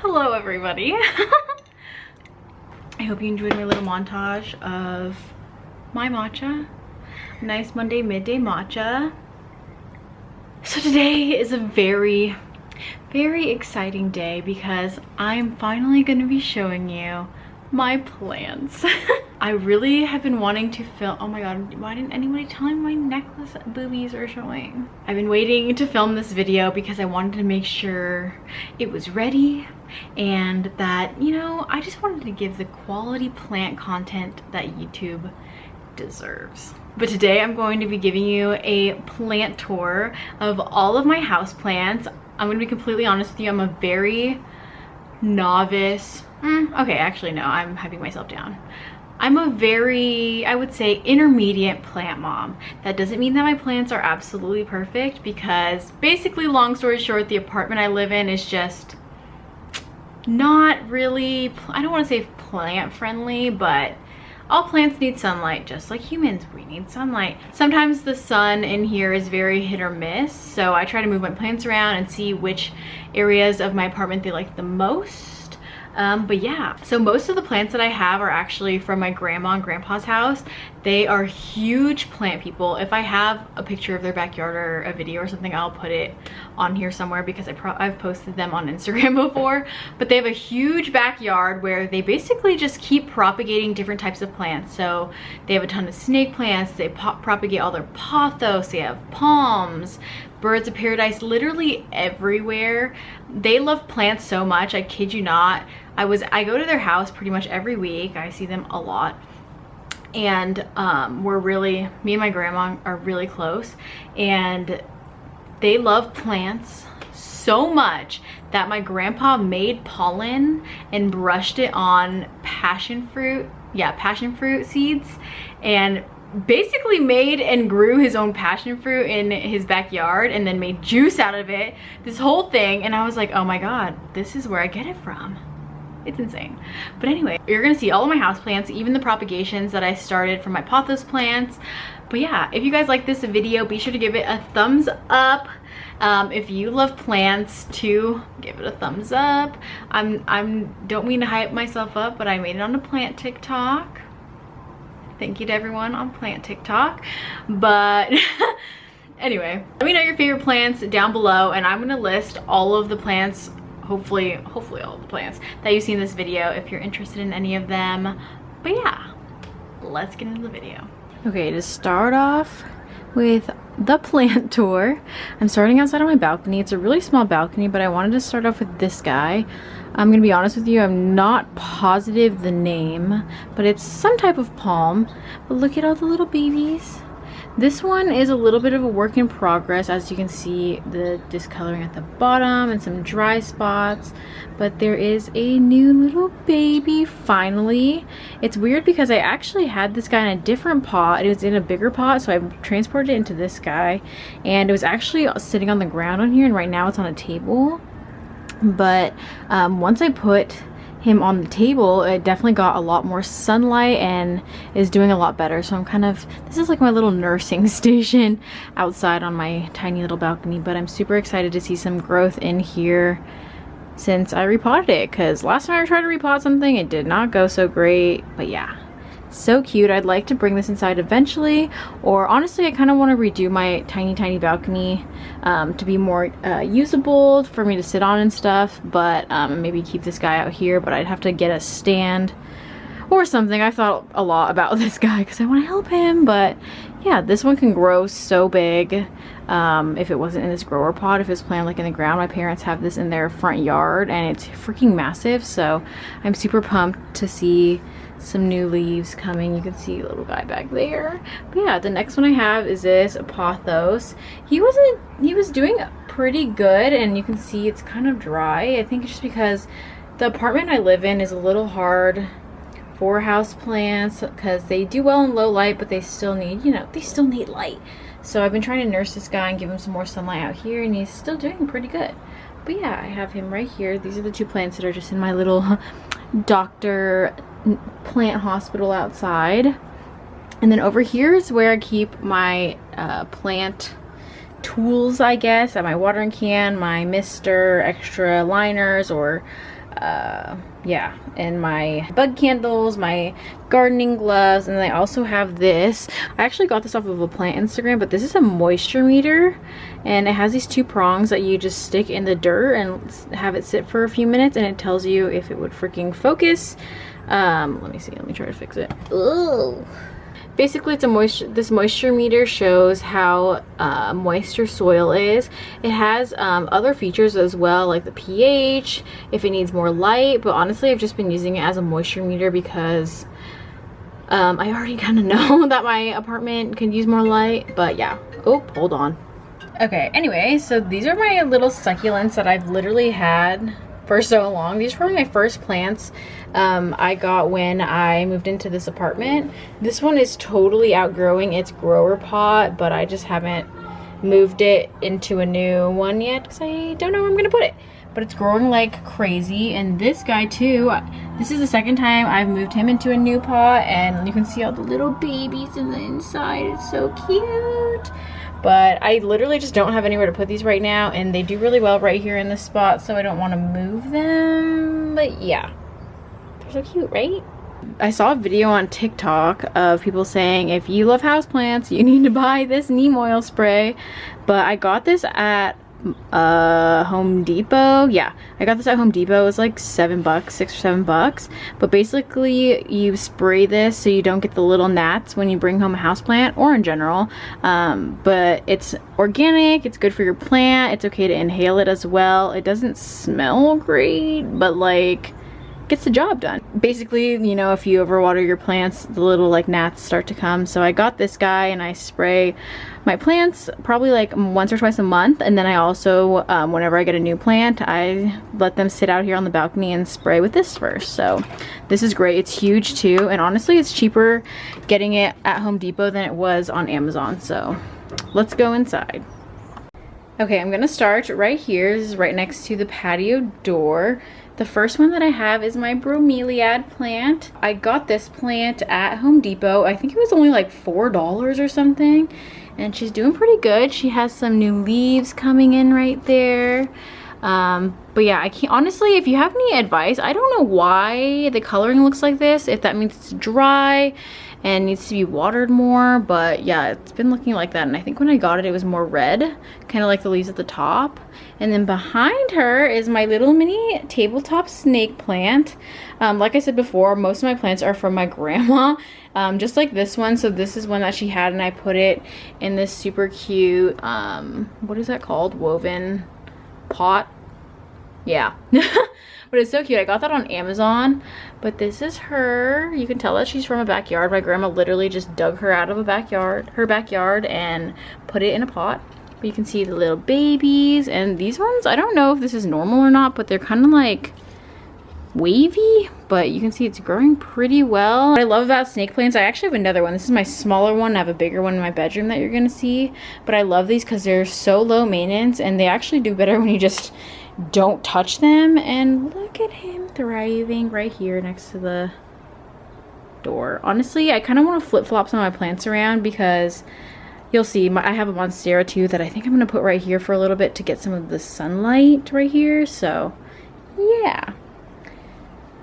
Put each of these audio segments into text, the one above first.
Hello everybody. I hope you enjoyed my little montage of my matcha. Nice Monday midday matcha. So today is a very exciting day because I'm finally going to be showing you my plants. I really have been wanting to film. Oh my god, why didn't anybody tell me my necklace boobies are showing? I've been waiting to film this video because I wanted to make sure it was ready and that, you know, I just wanted to give the quality plant content that YouTube deserves. But today I'm going to be giving you a plant tour of all of my house plants. I'm going to be completely honest with you, I'm a very novice. Okay, actually no, I'm hyping myself down. I'm a very, I would say, intermediate plant mom. That doesn't mean that my plants are absolutely perfect because basically, long story short, the apartment I live in is just not really, I don't want to say plant friendly, but all plants need sunlight just like humans. We need sunlight. Sometimes the sun in here is very hit or miss, so I try to move my plants around and see which areas of my apartment they like the most. But yeah, so most of the plants that I have are actually from my grandma and grandpa's house. They are huge plant people. If I have a picture of their backyard or a video or something, I'll put it on here somewhere because I've posted them on Instagram before. But they have a huge backyard where they basically just keep propagating different types of plants. So they have a ton of snake plants, they propagate all their pothos, they have palms, birds of paradise, literally everywhere. They love plants so much, I kid you not. I go to their house pretty much every week. I see them a lot. And me and my grandma are really close. And they love plants so much that my grandpa made pollen and brushed it on passion fruit seeds, and basically made and grew his own passion fruit in his backyard and then made juice out of it, this whole thing. And I was like, oh my god, this is where I get it from. It's insane. But anyway, you're gonna see all of my houseplants, even the propagations that I started from my pothos plants. But yeah, if you guys like this video, be sure to give it a thumbs up. If you love plants too, give it a thumbs up. Don't mean to hype myself up, but I made it on a plant TikTok. Thank you to everyone on plant TikTok. But anyway, let me know your favorite plants down below, and I'm gonna list all of the plants, hopefully all of the plants that you see in this video if you're interested in any of them. But yeah, let's get into the video. Okay, to start off with the plant tour, I'm starting outside on my balcony. It's a really small balcony, but I wanted to start off with this guy. I'm gonna be honest with you, I'm not positive the name, but it's some type of palm. But look at all the little babies. This one is a little bit of a work in progress. As you can see, the discoloring at the bottom and some dry spots, but there is a new little baby finally. It's weird because I actually had this guy in a different pot. It was in a bigger pot, so I transported it into this guy, and it was actually sitting on the ground on here, and right now it's on a table. But once I put him on the table, it definitely got a lot more sunlight and is doing a lot better. So I'm kind of, this is like my little nursing station outside on my tiny little balcony. But I'm super excited to see some growth in here since I repotted it, because last time I tried to repot something, it did not go so great. But yeah, so cute. I'd like to bring this inside eventually, or honestly I kind of want to redo my tiny balcony to be more usable for me to sit on and stuff. But maybe keep this guy out here, but I'd have to get a stand or something. I thought a lot about this guy because I want to help him. But yeah, this one can grow so big. If it wasn't in this grower pot, if it's planted like in the ground. My parents have this in their front yard and it's freaking massive, so I'm super pumped to see some new leaves coming. You can see a little guy back there. But yeah, the next one I have is this Pothos. He was doing pretty good, and you can see it's kind of dry. I think it's just because the apartment I live in is a little hard for house plants because they do well in low light, but they still need, you know, they still need light. So I've been trying to nurse this guy and give him some more sunlight out here, and he's still doing pretty good. But yeah, I have him right here. These are the two plants that are just in my little doctor plant hospital outside. And then over here is where I keep my plant tools, I guess. My watering can, my mister, extra liners, or yeah, and my bug candles, my gardening gloves, and then I also have this. I actually got this off of a plant Instagram, but this is a moisture meter, and it has these two prongs that you just stick in the dirt and have it sit for a few minutes, and it tells you if it would freaking focus. Let me see, let me try to fix it. Ooh. Basically, it's this moisture meter shows how moist your soil is. It has other features as well, like the pH, if it needs more light, but honestly, I've just been using it as a moisture meter because I already kind of know that my apartment can use more light, but yeah. Oh, hold on. Okay, anyway, so these are my little succulents that I've literally had for so long. These are probably my first plants I got when I moved into this apartment. This one is totally outgrowing its grower pot, but I just haven't moved it into a new one yet because I don't know where I'm gonna put it. But it's growing like crazy. And this guy too, this is the second time I've moved him into a new pot, and you can see all the little babies in the inside. It's so cute. But I literally just don't have anywhere to put these right now, and they do really well right here in this spot, so I don't want to move them. But yeah, they're so cute, right? I saw a video on TikTok of people saying if you love houseplants, you need to buy this neem oil spray. But I got this at Home Depot. Yeah, I got this at Home Depot. It was like $7, $6 or $7. But basically you spray this so you don't get the little gnats when you bring home a houseplant, or in general. But it's organic, it's good for your plant, it's okay to inhale it as well. It doesn't smell great, but like gets the job done. Basically, you know, if you overwater your plants, the little like gnats start to come. So I got this guy and I spray my plants probably like once or twice a month, and then I also whenever I get a new plant, I let them sit out here on the balcony and spray with this first. So this is great. It's huge too, and honestly it's cheaper getting it at Home Depot than it was on Amazon. So let's go inside. Okay, I'm gonna start right here. This is right next to the patio door. The first one that I have is my Bromeliad plant. I got this plant at Home Depot. I think it was only like $4 or something. And she's doing pretty good. She has some new leaves coming in right there. But yeah, I can't, honestly, if you have any advice, I don't know why the coloring looks like this, if that means it's dry and needs to be watered more, but yeah, it's been looking like that. And I think when I got it, it was more red, kind of like the leaves at the top. And then behind her is my little mini tabletop snake plant. Like I said before, most of my plants are from my grandma, just like this one. So this is one that she had, and I put it in this super cute, what is that called? Woven pot. Yeah. But it's so cute. I got that on Amazon. But this is her. You can tell that she's from a backyard. My grandma literally just dug her out of her backyard and put it in a pot. But you can see the little babies, and these ones, I don't know if this is normal or not, but they're kind of like wavy, but you can see it's growing pretty well. What I love about snake plants, I actually have another one. This is my smaller one. I have a bigger one in my bedroom that you're gonna see, but I love these because they're so low maintenance, and they actually do better when you just don't touch them. And look at him thriving right here next to the door. Honestly, I kind of want to flip-flop some of my plants around because you'll see I have a Monsterra too that I think I'm gonna put right here for a little bit to get some of the sunlight right here. So yeah.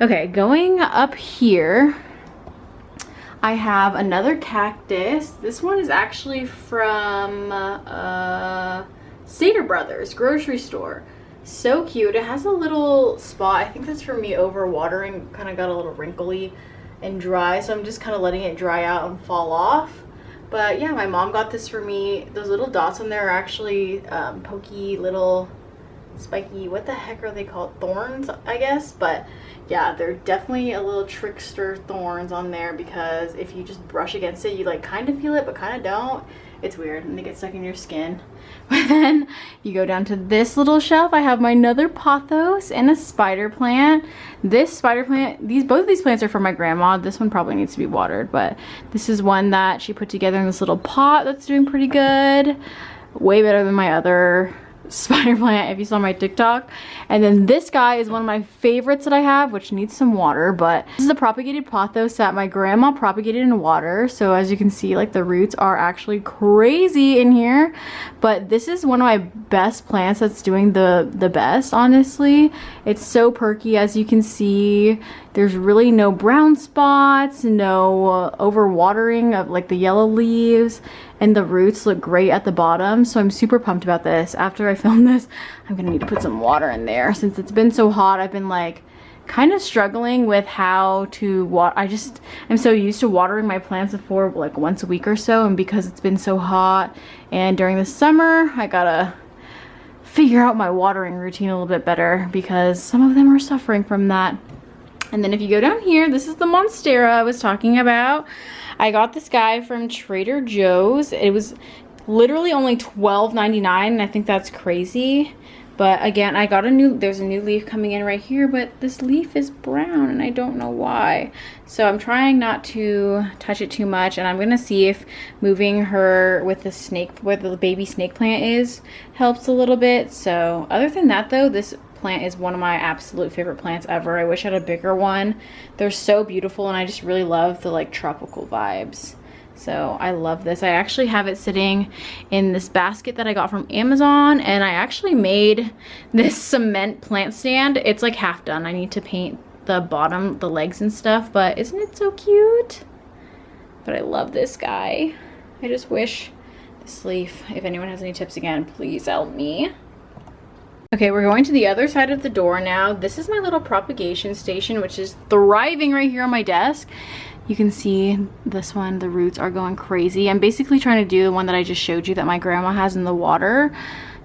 Okay, going up here, I have another cactus. This one is actually from Stater Brothers grocery store. So cute. It has a little spot. I think that's from me over watering. Kind of got a little wrinkly and dry, so I'm just kind of letting it dry out and fall off. But yeah, my mom got this for me. Those little dots on there are actually pokey little spiky, what the heck are they called? Thorns, I guess. But yeah, they're definitely a little trickster thorns on there, because if you just brush against it, you like kind of feel it but kind of don't. It's weird, and they get stuck in your skin. But then you go down to this little shelf. I have my another pothos and a spider plant. This spider plant, both of these plants are from my grandma. This one probably needs to be watered, but this is one that she put together in this little pot that's doing pretty good. Way better than my other spider plant if you saw my TikTok. And then this guy is one of my favorites that I have, which needs some water, but this is a propagated pothos that my grandma propagated in water. So as you can see, like the roots are actually crazy in here, but this is one of my best plants that's doing the best, honestly. It's so perky, as you can see. There's really no brown spots, no overwatering of like the yellow leaves, and the roots look great at the bottom. So I'm super pumped about this. After I film this, I'm gonna need to put some water in there. Since it's been so hot, I've been like kind of struggling with how to water. I'm so used to watering my plants before like once a week or so, and because it's been so hot and during the summer, I gotta figure out my watering routine a little bit better because some of them are suffering from that. And then if you go down here, this is the Monsterra I was talking about. I got this guy from Trader Joe's. It was literally only $12.99, and I think that's crazy. But again, I got there's a new leaf coming in right here, but this leaf is brown and I don't know why. So I'm trying not to touch it too much, and I'm gonna see if moving her with the snake, where the baby snake plant is, helps a little bit. So other than that though, this plant is one of my absolute favorite plants ever. I wish I had a bigger one. They're so beautiful, and I just really love the like tropical vibes. So I love this. I actually have it sitting in this basket that I got from Amazon, and I actually made this cement plant stand. It's like half done. I need to paint the bottom, the legs and stuff, but isn't it so cute? But I love this guy. I just wish this leaf, if anyone has any tips again, please help me. Okay, we're going to the other side of the door now. This is my little propagation station, which is thriving right here on my desk. You can see this one, the roots are going crazy. I'm basically trying to do the one that I just showed you that my grandma has in the water.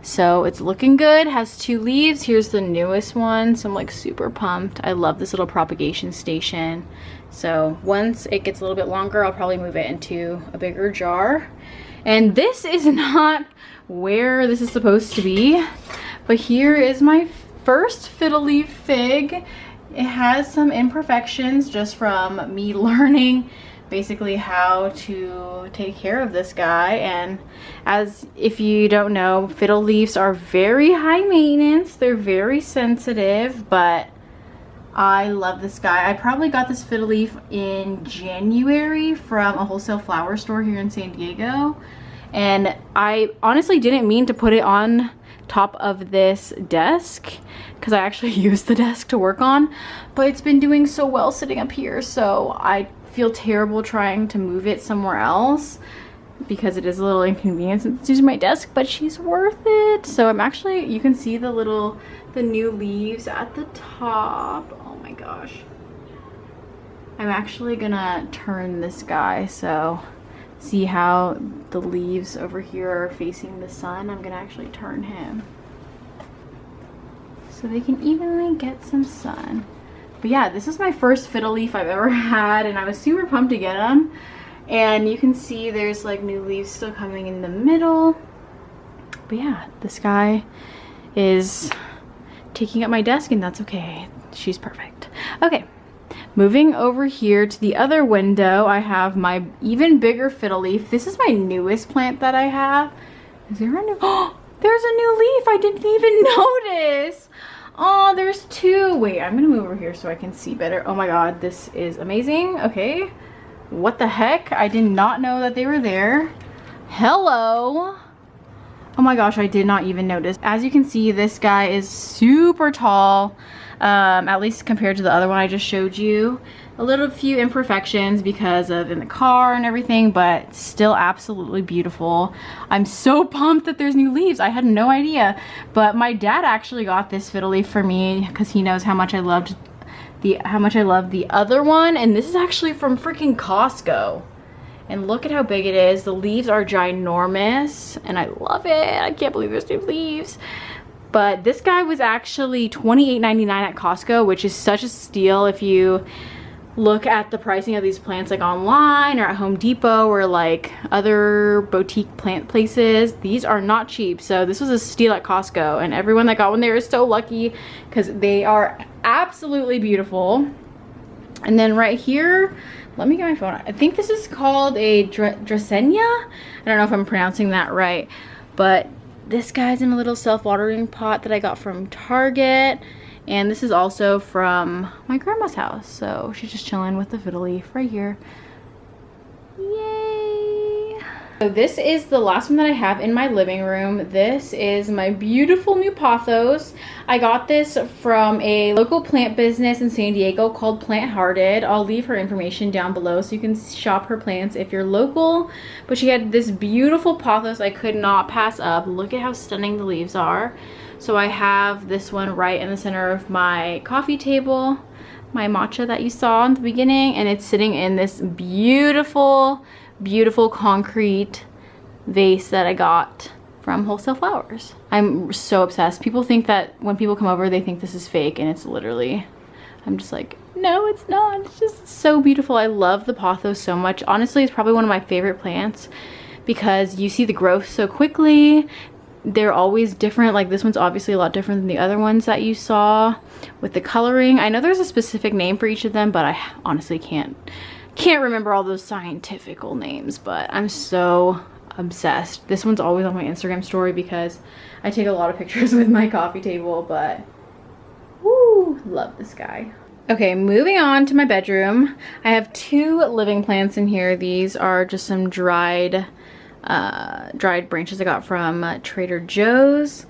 So it's looking good, has 2 leaves. Here's the newest one, so I'm like super pumped. I love this little propagation station. So once it gets a little bit longer, I'll probably move it into a bigger jar. And this is not where this is supposed to be, but here is my first Fiddle Leaf Fig. It has some imperfections just from me learning basically how to take care of this guy. And as if you don't know, fiddle leaves are very high maintenance. They're very sensitive, but I love this guy. I probably got this fiddle leaf in January from a wholesale flower store here in San Diego. And I honestly didn't mean to put it on top of this desk because I actually used the desk to work on, but it's been doing so well sitting up here, so I feel terrible trying to move it somewhere else because it is a little inconvenient since it's using my desk, but she's worth it. So I'm actually, you can see the new leaves at the top. Oh my gosh. I'm actually gonna turn this guy, so see how the leaves over here are facing the sun. I'm gonna actually turn him so they can evenly get some sun. But yeah, this is my first fiddle leaf I've ever had, and I was super pumped to get them. And you can see there's like new leaves still coming in the middle. But yeah, this guy is taking up my desk, and that's okay. She's perfect. Okay. Moving over here to the other window, I have my even bigger fiddle leaf. This is my newest plant that I have. Is there a new, oh, there's a new leaf. I didn't even notice. Oh, there's 2. Wait, I'm gonna move over here so I can see better. Oh my God, this is amazing. Okay, what the heck? I did not know that they were there. Hello. Oh my gosh, I did not even notice. As you can see, this guy is super tall. At least compared to the other one I just showed you. A few imperfections because of in the car and everything, but still absolutely beautiful. I'm so pumped that there's new leaves. I had no idea, but my dad actually got this fiddle leaf for me because he knows how much I loved the other one, and this is actually from freaking Costco. And look at how big it is. The leaves are ginormous, and I love it. I can't believe there's new leaves. But this guy was actually $28.99 at Costco, which is such a steal if you look at the pricing of these plants like online or at Home Depot or like other boutique plant places. These are not cheap, so this was a steal at Costco, and everyone that got one there is so lucky because they are absolutely beautiful. And then right here, let me get my phone. I think this is called a Dracaena. I don't know if I'm pronouncing that right, but This guy's in a little self-watering pot that I got from Target. And this is also from my grandma's house. So she's just chilling with the fiddle leaf right here. Yay! So this is the last one that I have in my living room. This is my beautiful new Pothos. I got this from a local plant business in San Diego called Plant Hearted. I'll leave her information down below so you can shop her plants if you're local. But she had this beautiful Pothos I could not pass up. Look at how stunning the leaves are. So I have this one right in the center of my coffee table, my matcha that you saw in the beginning, and it's sitting in this beautiful, beautiful concrete vase that I got from Wholesale Flowers. I'm so obsessed. People think that when people come over, they think this is fake, and it's literally, I'm just like, no, it's not. It's just so beautiful. I love the Pothos so much. Honestly, it's probably one of my favorite plants because you see the growth so quickly. They're always different. Like this one's obviously a lot different than the other ones that you saw with the coloring. I know there's a specific name for each of them, but I honestly can't remember all those scientific names, but I'm so obsessed. This one's always on my Instagram story because I take a lot of pictures with my coffee table, but woo, love this guy. Okay, moving on to my bedroom. I have 2 living plants in here. These are just some dried branches I got from Trader Joe's.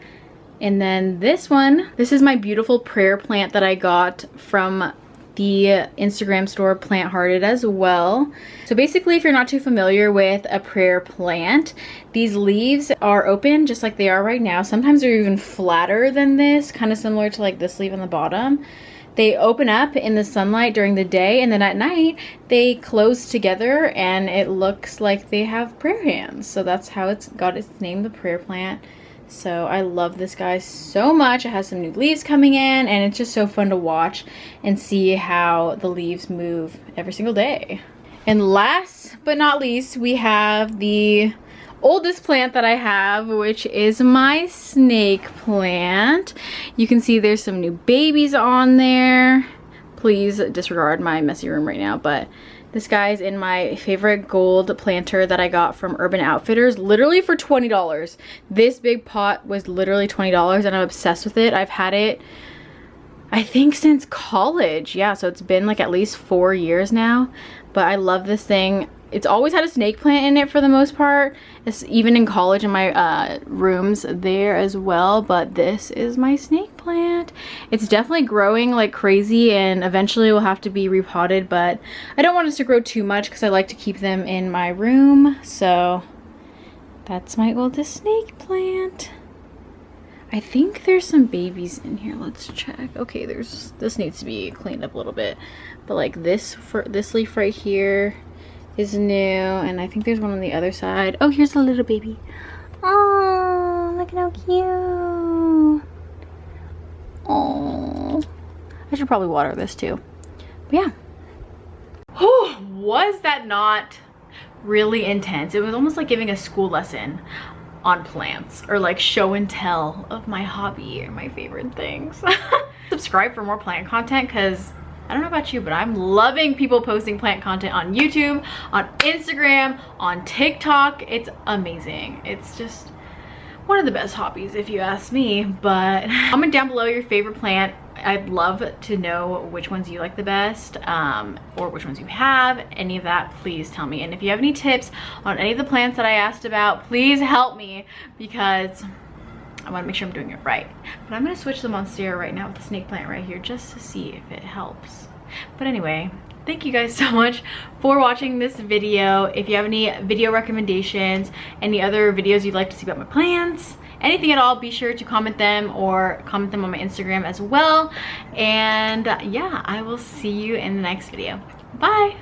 And then this one, this is my beautiful prayer plant that I got from the Instagram store Plant Hearted as well. So basically, if you're not too familiar with a prayer plant, these leaves are open just like they are right now. Sometimes they're even flatter than this, kind of similar to like this leaf on the bottom. They open up in the sunlight during the day, and then at night they close together and it looks like they have prayer hands. So that's how it's got its name, the prayer plant. So I love this guy so much. It has some new leaves coming in, and it's just so fun to watch and see how the leaves move every single day. And last but not least, we have the oldest plant that I have, which is my snake plant. You can see there's some new babies on there. Please disregard my messy room right now, but this guy's in my favorite gold planter that I got from Urban Outfitters, literally for $20. This big pot was literally $20 and I'm obsessed with it. I've had it, I think, since college. Yeah, so it's been like at least 4 years now, but I love this thing. It's always had a snake plant in it for the most part. It's even in college in my rooms there as well, but this is my snake plant. It's definitely growing like crazy and eventually will have to be repotted, but I don't want it to grow too much because I like to keep them in my room. So that's my oldest snake plant. I think there's some babies in here. Let's check. Okay, this needs to be cleaned up a little bit, but like this leaf right here is new, and I think there's one on the other side. Oh, here's a little baby. Oh, look at how cute. Oh, I should probably water this too. But yeah. Oh, was that not really intense? It was almost like giving a school lesson on plants, or like show and tell of my hobby or my favorite things. Subscribe for more plant content, because I don't know about you, but I'm loving people posting plant content on YouTube, on Instagram, on TikTok. It's amazing. It's just one of the best hobbies if you ask me. But comment down below your favorite plant. I'd love to know which ones you like the best, or which ones you have. Any of that, please tell me. And if you have any tips on any of the plants that I asked about, please help me, because I want to make sure I'm doing it right. But I'm going to switch the Monsterra right now with the snake plant right here just to see if it helps. But anyway, thank you guys so much for watching this video. If you have any video recommendations, any other videos you'd like to see about my plants, anything at all, be sure to comment them, or comment them on my Instagram as well. And yeah, I will see you in the next video. Bye!